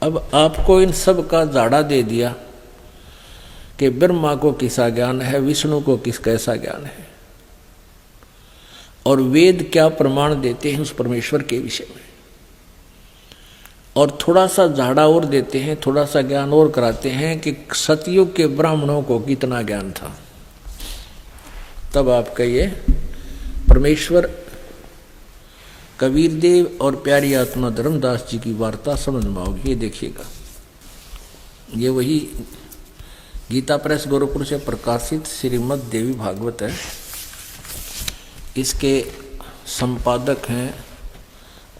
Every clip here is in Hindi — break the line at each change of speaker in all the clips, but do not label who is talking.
अब आपको इन सब का झाड़ा दे दिया कि ब्रह्मा को किसा ज्ञान है, विष्णु को किस कैसा ज्ञान है, और वेद क्या प्रमाण देते हैं उस परमेश्वर के विषय में, और थोड़ा सा झाड़ा और देते हैं, थोड़ा सा ज्ञान और कराते हैं कि सतयुग के ब्राह्मणों को कितना ज्ञान था। तब आप कहिए परमेश्वर कबीर देव और प्यारी आत्मा धर्मदास जी की वार्ता समझ में आओगी। ये देखिएगा, ये वही गीता प्रेस गोरखपुर से प्रकाशित श्रीमद् देवी भागवत है। इसके संपादक हैं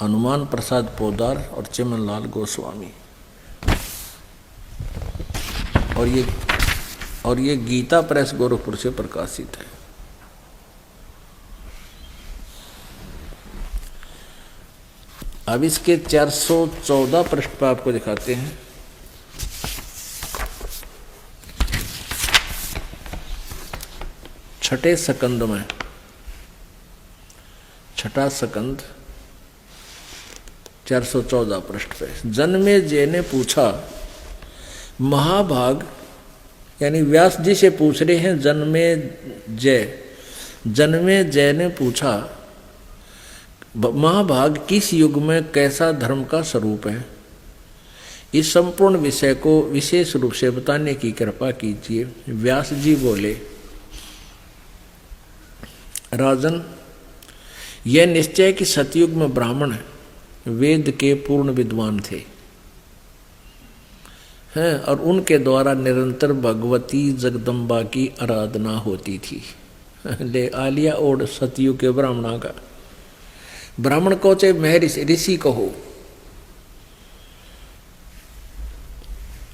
हनुमान प्रसाद पोदार और चिमनलाल गोस्वामी, और ये गीता प्रेस गोरखपुर से प्रकाशित है। अब इसके 414 पृष्ठ पर आपको दिखाते हैं। छठे सकंद में, छठा सकंद 414 पृष्ठ पे, जन्मेजय ने पूछा, महाभाग यानी व्यास जी से पूछ रहे हैं जन्मेजय ने पूछा, महाभाग किस युग में कैसा धर्म का स्वरूप है, इस संपूर्ण विषय को विशेष रूप से बताने की कृपा कीजिए। व्यास जी बोले, राजन, यह निश्चय कि सतयुग में ब्राह्मण वेद के पूर्ण विद्वान थे हैं, और उनके द्वारा निरंतर भगवती जगदम्बा की आराधना होती थी। ले आलिया ओढ़ सतयुग के ब्राह्मणा का, ब्राह्मण को चाहे महर्षि ऋषि कहो,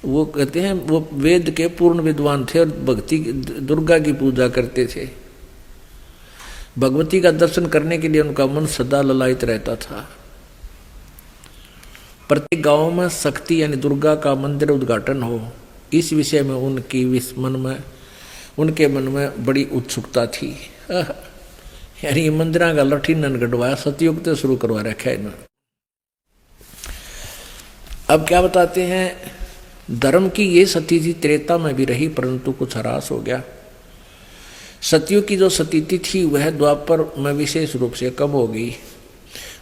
वो कहते हैं वो वेद के पूर्ण विद्वान थे और भक्ति दुर्गा की पूजा करते थे। भगवती का दर्शन करने के लिए उनका मन सदा ललायित रहता था। प्रत्येक गांव में शक्ति यानी दुर्गा का मंदिर उद्घाटन हो, इस विषय में उनके मन में बड़ी उत्सुकता थी। यानी मंदिर का लठी नन गढ़वाया, सतयुग तो शुरू करवा रखा है इन्होंने। अब क्या बताते हैं, धर्म की ये सती थी त्रेता में भी रही, परंतु कुछ ह्रास हो गया। सतयुग की जो स्थिति थी वह द्वापर में विशेष रूप से कम हो गई।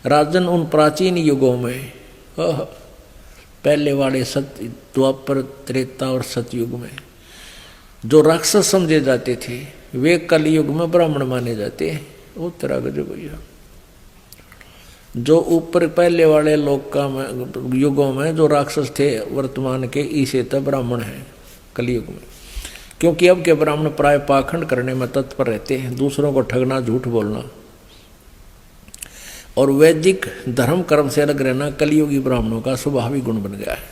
राजन, उन प्राचीन युगों में, पहले वाले द्वापर त्रेता और सतयुग में जो राक्षस समझे जाते थे, वे कलयुग में ब्राह्मण माने जाते हैं। वो तरह का जो भैया जो ऊपर पहले वाले लोग का युगों में जो राक्षस थे, वर्तमान के इसे तो ब्राह्मण हैं कलयुग में। क्योंकि अब के ब्राह्मण प्राय पाखंड करने में तत्पर रहते हैं, दूसरों को ठगना, झूठ बोलना और वैदिक धर्म कर्म से अलग रहना कलियुगी ब्राह्मणों का स्वाभाविक गुण बन गया है।